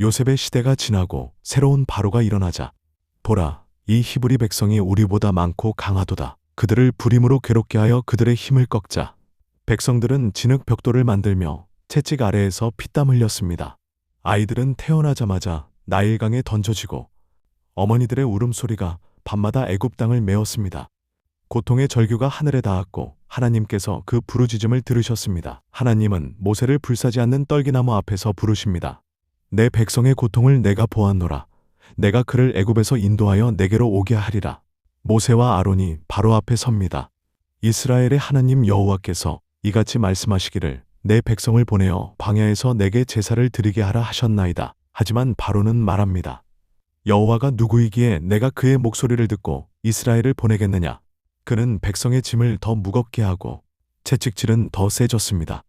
요셉의 시대가 지나고 새로운 바로가 일어나자 보라, 이 히브리 백성이 우리보다 많고 강하도다. 그들을 불임으로 괴롭게 하여 그들의 힘을 꺾자. 백성들은 진흙 벽돌을 만들며 채찍 아래에서 피땀 흘렸습니다. 아이들은 태어나자마자 나일강에 던져지고 어머니들의 울음소리가 밤마다 애굽 땅을 메웠습니다. 고통의 절규가 하늘에 닿았고 하나님께서 그 부르짖음을 들으셨습니다. 하나님은 모세를 불사지 않는 떨기나무 앞에서 부르십니다. 내 백성의 고통을 내가 보았노라. 내가 그를 애굽에서 인도하여 내게로 오게 하리라. 모세와 아론이 바로 앞에 섭니다. 이스라엘의 하나님 여호와께서 이같이 말씀하시기를 내 백성을 보내어 광야에서 내게 제사를 드리게 하라 하셨나이다. 하지만 바로는 말합니다. 여호와가 누구이기에 내가 그의 목소리를 듣고 이스라엘을 보내겠느냐. 그는 백성의 짐을 더 무겁게 하고 채찍질은 더 세졌습니다.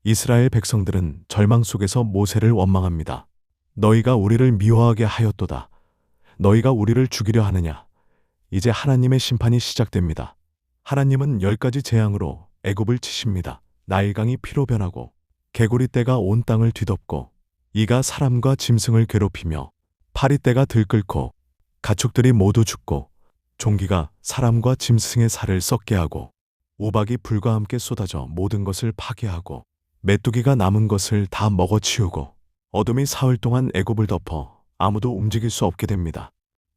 이스라엘 백성들은 절망 속에서 모세를 원망합니다. 너희가 우리를 미워하게 하였도다. 너희가 우리를 죽이려 하느냐. 이제 하나님의 심판이 시작됩니다. 하나님은 10가지 재앙으로 애굽을 치십니다. 나일강이 피로 변하고 개구리떼가 온 땅을 뒤덮고 이가 사람과 짐승을 괴롭히며 파리떼가 들끓고 가축들이 모두 죽고 종기가 사람과 짐승의 살을 썩게 하고 우박이 불과 함께 쏟아져 모든 것을 파괴하고 메뚜기가 남은 것을 다 먹어치우고 어둠이 사흘 동안 애굽을 덮어 아무도 움직일 수 없게 됩니다.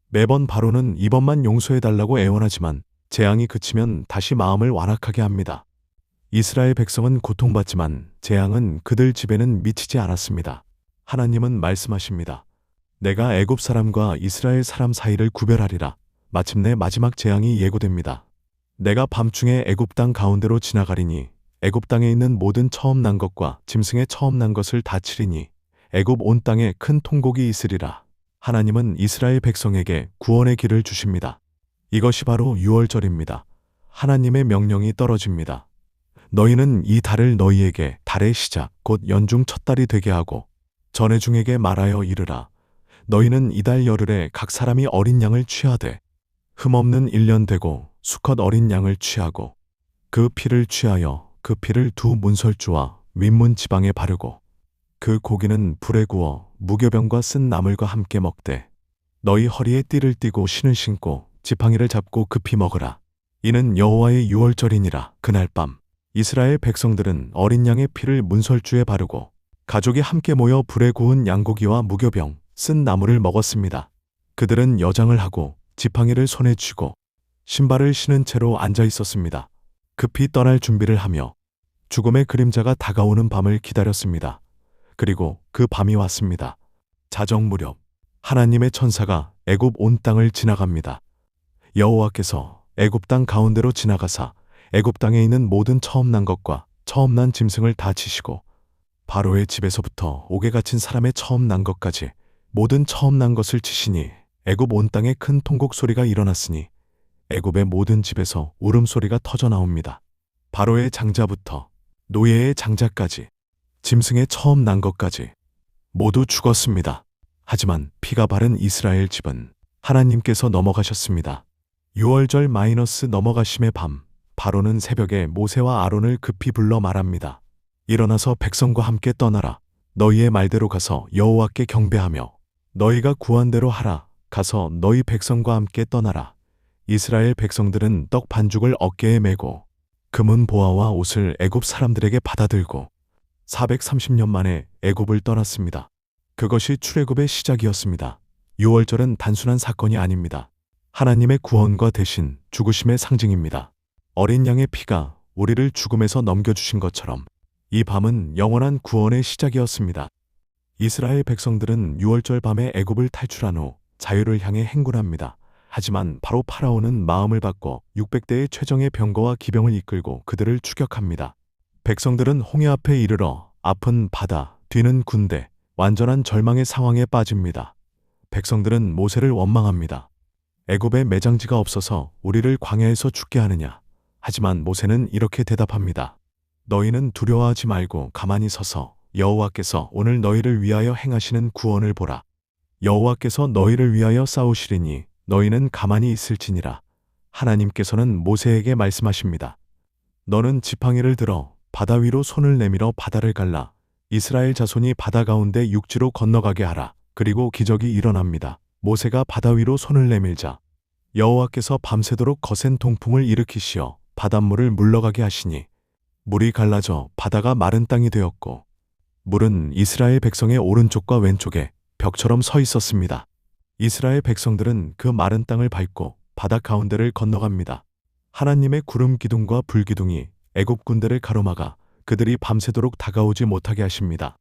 매번 바로는 이번만 용서해달라고 애원하지만 재앙이 그치면 다시 마음을 완악하게 합니다. 이스라엘 백성은 고통받지만 재앙은 그들 집에는 미치지 않았습니다. 하나님은 말씀하십니다. 내가 애굽 사람과 이스라엘 사람 사이를 구별하리라. 마침내 마지막 재앙이 예고됩니다. 내가 밤중에 애굽 땅 가운데로 지나가리니 애굽 땅에 있는 모든 처음 난 것과 짐승의 처음 난 것을 다 치리니 애굽 온 땅에 큰 통곡이 있으리라. 하나님은 이스라엘 백성에게 구원의 길을 주십니다. 이것이 바로 유월절입니다. 하나님의 명령이 떨어집니다. 너희는 이 달을 너희에게 달의 시작 곧 연중 첫 달이 되게 하고 전회중에게 말하여 이르라. 너희는 이달 열흘에 각 사람이 어린 양을 취하되 흠없는 1년 되고 수컷 어린 양을 취하고 그 피를 취하여 그 피를 두 문설주와 윗문 지방에 바르고 그 고기는 불에 구워 무교병과 쓴 나물과 함께 먹되 너희 허리에 띠를 띠고 신을 신고 지팡이를 잡고 급히 먹으라. 이는 여호와의 유월절이니라. 그날 밤 이스라엘 백성들은 어린 양의 피를 문설주에 바르고 가족이 함께 모여 불에 구운 양고기와 무교병, 쓴 나물을 먹었습니다. 그들은 여장을 하고 지팡이를 손에 쥐고 신발을 신은 채로 앉아 있었습니다. 급히 떠날 준비를 하며 죽음의 그림자가 다가오는 밤을 기다렸습니다. 그리고 그 밤이 왔습니다. 자정 무렵 하나님의 천사가 애굽 온 땅을 지나갑니다. 여호와께서 애굽 땅 가운데로 지나가사 애굽 땅에 있는 모든 처음 난 것과 처음 난 짐승을 다 치시고 바로의 집에서부터 옥에 갇힌 사람의 처음 난 것까지 모든 처음 난 것을 치시니 애굽 온 땅에 큰 통곡 소리가 일어났으니 애굽의 모든 집에서 울음소리가 터져 나옵니다. 바로의 장자부터 노예의 장자까지 짐승의 처음 난 것까지 모두 죽었습니다. 하지만 피가 바른 이스라엘 집은 하나님께서 넘어가셨습니다. 유월절 마이너스 넘어가심의 밤 바로는 새벽에 모세와 아론을 급히 불러 말합니다. 일어나서 백성과 함께 떠나라. 너희의 말대로 가서 여호와께 경배하며 너희가 구한 대로 하라. 가서 너희 백성과 함께 떠나라. 이스라엘 백성들은 떡 반죽을 어깨에 메고 금은 보화와 옷을 애굽 사람들에게 받아들고 430년 만에 애굽을 떠났습니다. 그것이 출애굽의 시작이었습니다. 유월절은 단순한 사건이 아닙니다. 하나님의 구원과 대신 죽으심의 상징입니다. 어린 양의 피가 우리를 죽음에서 넘겨주신 것처럼 이 밤은 영원한 구원의 시작이었습니다. 이스라엘 백성들은 유월절 밤에 애굽을 탈출한 후 자유를 향해 행군합니다. 하지만 바로 파라오는 마음을 바꿔 600대의 최정예 병거와 기병을 이끌고 그들을 추격합니다. 백성들은 홍해 앞에 이르러 앞은 바다, 뒤는 군대, 완전한 절망의 상황에 빠집니다. 백성들은 모세를 원망합니다. 애굽에 매장지가 없어서 우리를 광야에서 죽게 하느냐. 하지만 모세는 이렇게 대답합니다. 너희는 두려워하지 말고 가만히 서서 여호와께서 오늘 너희를 위하여 행하시는 구원을 보라. 여호와께서 너희를 위하여 싸우시리니 너희는 가만히 있을지니라. 하나님께서는 모세에게 말씀하십니다. 너는 지팡이를 들어 바다 위로 손을 내밀어 바다를 갈라 이스라엘 자손이 바다 가운데 육지로 건너가게 하라. 그리고 기적이 일어납니다. 모세가 바다 위로 손을 내밀자 여호와께서 밤새도록 거센 동풍을 일으키시어 바닷물을 물러가게 하시니 물이 갈라져 바다가 마른 땅이 되었고 물은 이스라엘 백성의 오른쪽과 왼쪽에 벽처럼 서 있었습니다. 이스라엘 백성들은 그 마른 땅을 밟고 바다 가운데를 건너갑니다. 하나님의 구름 기둥과 불 기둥이 애굽 군대를 가로막아 그들이 밤새도록 다가오지 못하게 하십니다.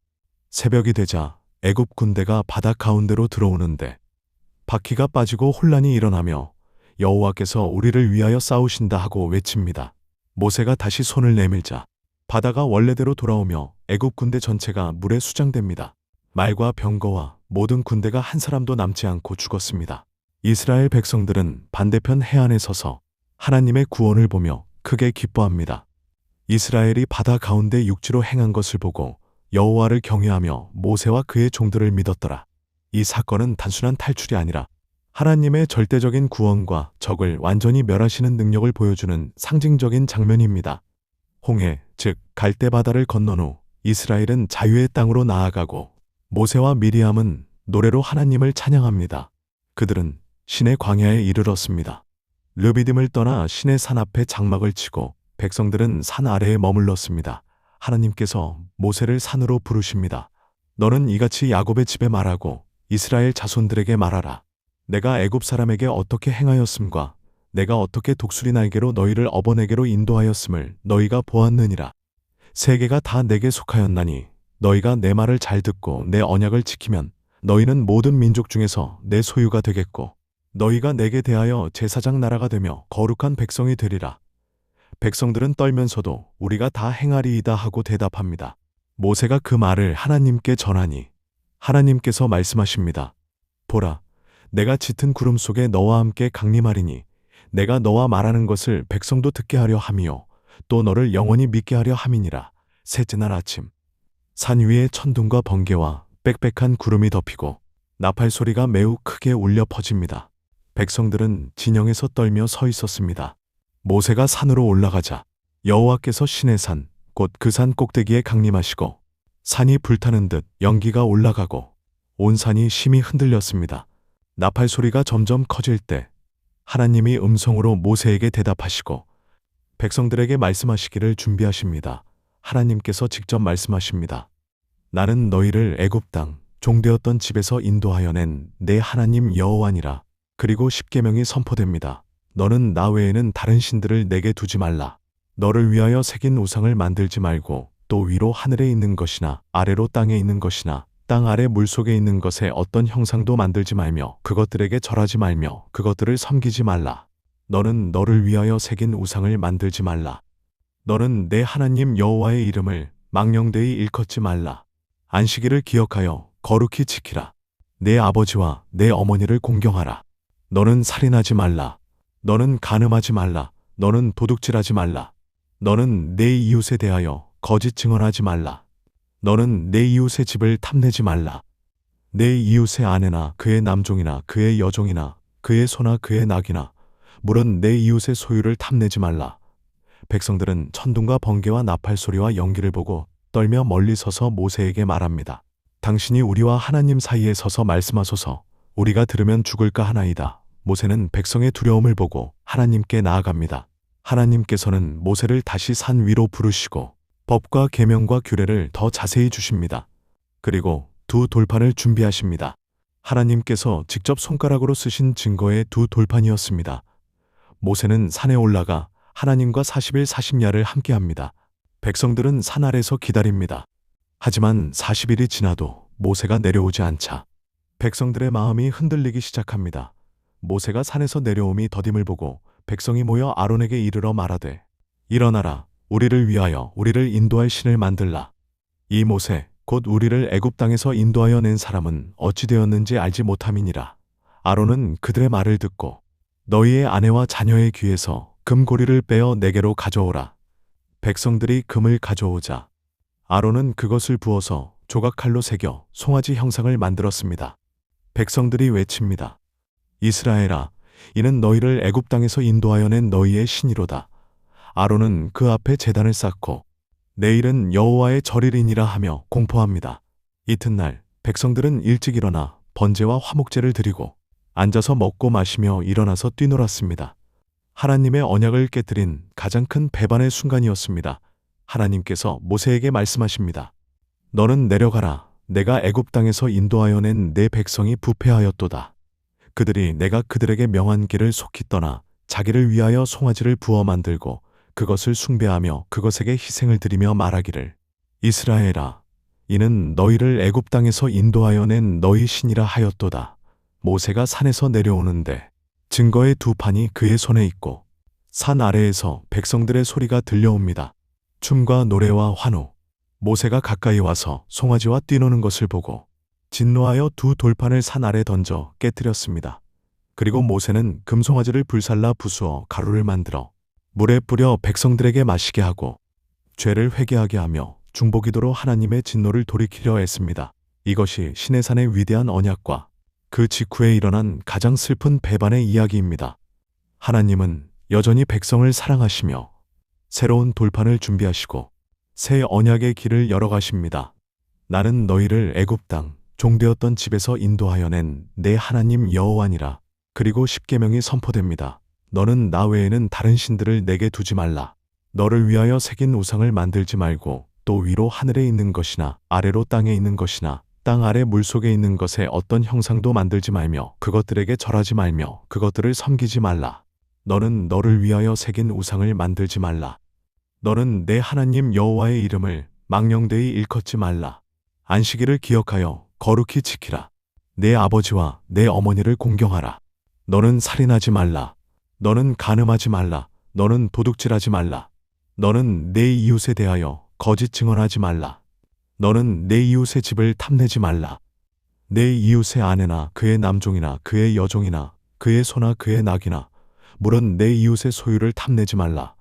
새벽이 되자 애굽 군대가 바다 가운데로 들어오는데 바퀴가 빠지고 혼란이 일어나며 여호와께서 우리를 위하여 싸우신다 하고 외칩니다. 모세가 다시 손을 내밀자 바다가 원래대로 돌아오며 애굽 군대 전체가 물에 수장됩니다. 말과 병거와 모든 군대가 한 사람도 남지 않고 죽었습니다. 이스라엘 백성들은 반대편 해안에 서서 하나님의 구원을 보며 크게 기뻐합니다. 이스라엘이 바다 가운데 육지로 행한 것을 보고 여호와를 경외하며 모세와 그의 종들을 믿었더라. 이 사건은 단순한 탈출이 아니라 하나님의 절대적인 구원과 적을 완전히 멸하시는 능력을 보여주는 상징적인 장면입니다. 홍해, 즉 갈대 바다를 건넌 후 이스라엘은 자유의 땅으로 나아가고 모세와 미리암은 노래로 하나님을 찬양합니다. 그들은 신의 광야에 이르렀습니다. 르비딤을 떠나 신의 산 앞에 장막을 치고 백성들은 산 아래에 머물렀습니다. 하나님께서 모세를 산으로 부르십니다. 너는 이같이 야곱의 집에 말하고 이스라엘 자손들에게 말하라. 내가 애굽 사람에게 어떻게 행하였음과 내가 어떻게 독수리 날개로 너희를 어번에게로 인도하였음을 너희가 보았느니라. 세계가 다 내게 속하였나니 너희가 내 말을 잘 듣고 내 언약을 지키면 너희는 모든 민족 중에서 내 소유가 되겠고 너희가 내게 대하여 제사장 나라가 되며 거룩한 백성이 되리라. 백성들은 떨면서도 우리가 다 행하리이다 하고 대답합니다. 모세가 그 말을 하나님께 전하니 하나님께서 말씀하십니다. 보라, 내가 짙은 구름 속에 너와 함께 강림하리니 내가 너와 말하는 것을 백성도 듣게 하려 함이요 또 너를 영원히 믿게 하려 함이니라. 셋째 날 아침 산 위에 천둥과 번개와 빽빽한 구름이 덮이고 나팔 소리가 매우 크게 울려 퍼집니다. 백성들은 진영에서 떨며 서 있었습니다. 모세가 산으로 올라가자 여호와께서 신의 산, 곧 그 산 꼭대기에 강림하시고 산이 불타는 듯 연기가 올라가고 온 산이 심히 흔들렸습니다. 나팔 소리가 점점 커질 때 하나님이 음성으로 모세에게 대답하시고 백성들에게 말씀하시기를 준비하십니다. 하나님께서 직접 말씀하십니다. 나는 너희를 애굽 땅 종되었던 집에서 인도하여 낸 내 하나님 여호와니라. 그리고 십계명이 선포됩니다. 너는 나 외에는 다른 신들을 내게 두지 말라. 너를 위하여 새긴 우상을 만들지 말고 또 위로 하늘에 있는 것이나 아래로 땅에 있는 것이나 땅 아래 물속에 있는 것에 어떤 형상도 만들지 말며 그것들에게 절하지 말며 그것들을 섬기지 말라. 너는 너를 위하여 새긴 우상을 만들지 말라. 너는 내 하나님 여호와의 이름을 망령되이 일컫지 말라. 안식일을 기억하여 거룩히 지키라. 내 아버지와 내 어머니를 공경하라. 너는 살인하지 말라. 너는 간음하지 말라. 너는 도둑질하지 말라. 너는 내 이웃에 대하여 거짓 증언하지 말라. 너는 내 이웃의 집을 탐내지 말라. 내 이웃의 아내나 그의 남종이나 그의 여종이나 그의 소나 그의 낙이나 물은 내 이웃의 소유를 탐내지 말라. 백성들은 천둥과 번개와 나팔 소리와 연기를 보고 떨며 멀리 서서 모세에게 말합니다. 당신이 우리와 하나님 사이에 서서 말씀하소서. 우리가 들으면 죽을까 하나이다. 모세는 백성의 두려움을 보고 하나님께 나아갑니다. 하나님께서는 모세를 다시 산 위로 부르시고 법과 계명과 규례를 더 자세히 주십니다. 그리고 두 돌판을 준비하십니다. 하나님께서 직접 손가락으로 쓰신 증거의 두 돌판이었습니다. 모세는 산에 올라가 하나님과 40일 40야를 함께합니다. 백성들은 산 아래서 기다립니다. 하지만 40일이 지나도 모세가 내려오지 않자 백성들의 마음이 흔들리기 시작합니다. 모세가 산에서 내려옴이 더딤을 보고 백성이 모여 아론에게 이르러 말하되 일어나라. 우리를 위하여 우리를 인도할 신을 만들라. 이 모세 곧 우리를 애굽 땅에서 인도하여 낸 사람은 어찌 되었는지 알지 못함이니라. 아론은 그들의 말을 듣고 너희의 아내와 자녀의 귀에서 금고리를 빼어 내게로 가져오라. 백성들이 금을 가져오자 아론은 그것을 부어서 조각칼로 새겨 송아지 형상을 만들었습니다. 백성들이 외칩니다. 이스라엘아, 이는 너희를 애굽 땅에서 인도하여 낸 너희의 신이로다. 아론은 그 앞에 제단을 쌓고 내일은 여호와의 절일이니라 하며 공포합니다. 이튿날 백성들은 일찍 일어나 번제와 화목제를 드리고 앉아서 먹고 마시며 일어나서 뛰놀았습니다. 하나님의 언약을 깨뜨린 가장 큰 배반의 순간이었습니다. 하나님께서 모세에게 말씀하십니다. 너는 내려가라. 내가 애굽 땅에서 인도하여 낸 내 백성이 부패하였도다. 그들이 내가 그들에게 명한 길을 속히 떠나 자기를 위하여 송아지를 부어 만들고 그것을 숭배하며 그것에게 희생을 드리며 말하기를 이스라엘아, 이는 너희를 애굽 땅에서 인도하여 낸 너희 신이라 하였도다. 모세가 산에서 내려오는데 증거의 두 판이 그의 손에 있고 산 아래에서 백성들의 소리가 들려옵니다. 춤과 노래와 환호. 모세가 가까이 와서 송아지와 뛰노는 것을 보고 진노하여 두 돌판을 산 아래 던져 깨뜨렸습니다. 그리고 모세는 금송아지를 불살라 부수어 가루를 만들어 물에 뿌려 백성들에게 마시게 하고 죄를 회개하게 하며 중보기도로 하나님의 진노를 돌이키려 했습니다. 이것이 시내산의 위대한 언약과 그 직후에 일어난 가장 슬픈 배반의 이야기입니다. 하나님은 여전히 백성을 사랑하시며 새로운 돌판을 준비하시고 새 언약의 길을 열어가십니다. 나는 너희를 애굽 땅 종되었던 집에서 인도하여 낸 내 하나님 여호와니라. 그리고 십계명이 선포됩니다. 너는 나 외에는 다른 신들을 내게 두지 말라. 너를 위하여 새긴 우상을 만들지 말고 또 위로 하늘에 있는 것이나 아래로 땅에 있는 것이나 땅 아래 물속에 있는 것에 어떤 형상도 만들지 말며 그것들에게 절하지 말며 그것들을 섬기지 말라. 너는 너를 위하여 새긴 우상을 만들지 말라. 너는 내 하나님 여호와의 이름을 망령되이 일컫지 말라. 안식일을 기억하여 거룩히 지키라. 내 아버지와 내 어머니를 공경하라. 너는 살인하지 말라. 너는 간음하지 말라. 너는 도둑질하지 말라. 너는 내 이웃에 대하여 거짓 증언하지 말라. 너는 내 이웃의 집을 탐내지 말라. 내 이웃의 아내나 그의 남종이나 그의 여종이나 그의 소나 그의 낙이나 물은 내 이웃의 소유를 탐내지 말라.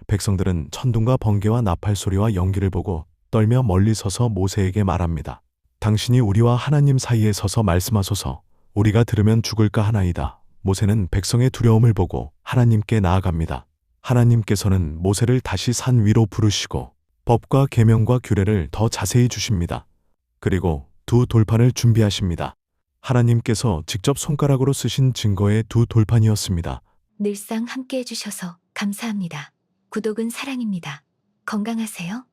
백성들은 천둥과 번개와 나팔 소리와 연기를 보고 떨며 멀리 서서 모세에게 말합니다. 당신이 우리와 하나님 사이에 서서 말씀하소서. 우리가 들으면 죽을까 하나이다. 모세는 백성의 두려움을 보고 하나님께 나아갑니다. 하나님께서는 모세를 다시 산 위로 부르시고 법과 계명과 규례를 더 자세히 주십니다. 그리고 두 돌판을 준비하십니다. 하나님께서 직접 손가락으로 쓰신 증거의 두 돌판이었습니다. 늘상 함께 해주셔서 감사합니다. 구독은 사랑입니다. 건강하세요.